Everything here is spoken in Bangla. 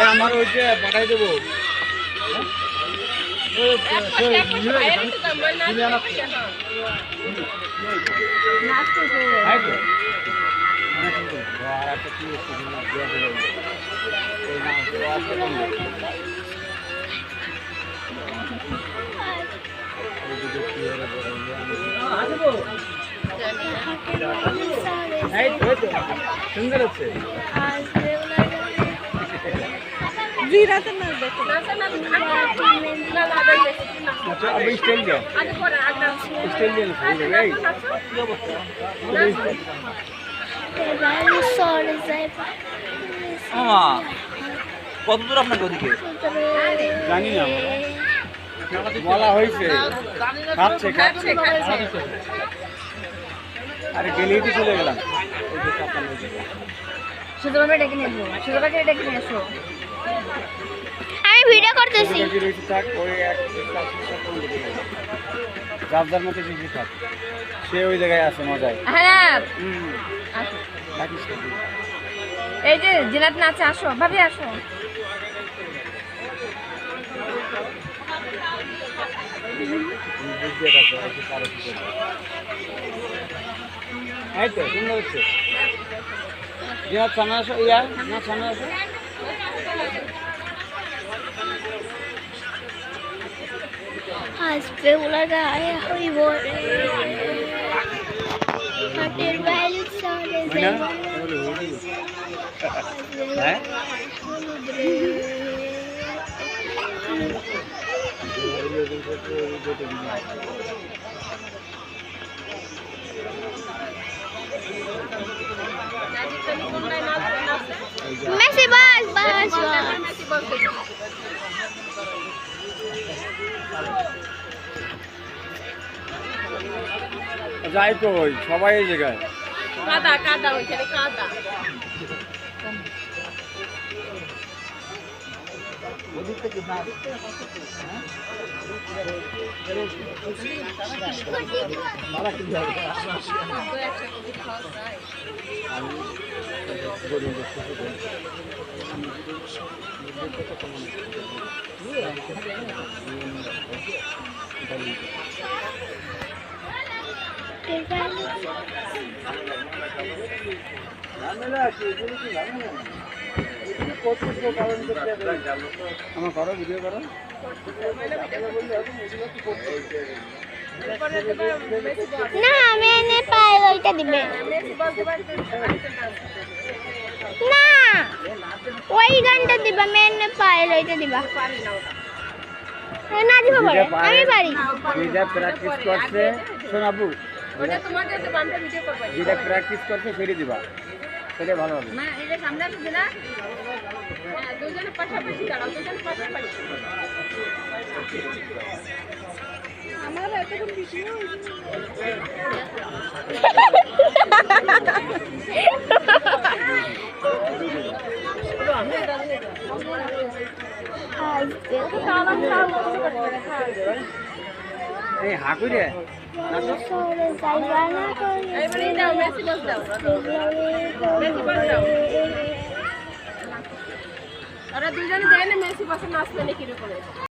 আমার ওইটা পাঠাই দেবো। সুন্দর হচ্ছে কত দূর আপনার ওদিকে জানি না বলা হয়েছে খাচ্ছে খাচ্ছে আরে গেলেই তো চলে গেলাম আমি ভিডিও করতেছি যার মতো বেশি থাক সে ওই জায়গায় আছে মজায়। হ্যাঁ এই যে জিনাত নাচে আসো ভাবি আসো এই তো সুন্দর হচ্ছে জিনাত সামনে আসো ইয়া না সামনে আসো আসবে ওলাটা আয়া হইব হাটের বাইরে চলে যাইব হ্যাঁ মেসি বাস বাস যাই তো ওই সবাই এই জায়গায় কাদা কাদা ওইখানে কাদা আমার করো ভিডিও করো না আমি এনে পাই ওইটা দিবে না ওই গানটা দিবা আমি এনে পাই ওইটা দিবা না দিব পারে আমি পারি যেটা প্র্যাকটিস করছে শোনাবু ওটা তোমার কাছে বান্দা ভিডিও করব যেটা প্র্যাকটিস করছে সেটা দিবা সেটা ভালো হবে না এটা সামনে আসবে না দুজনে পাশাপাশি দাঁড়াও দুজনে পাশাপাশি আমার এতক্ষণ ভিডিও এই হাকুরে এইবারে দাও মেসি বস দাও মেসি বস দাও ওরা দুজনে দেয় না মেসি বসে নাচবে নাকি রে করে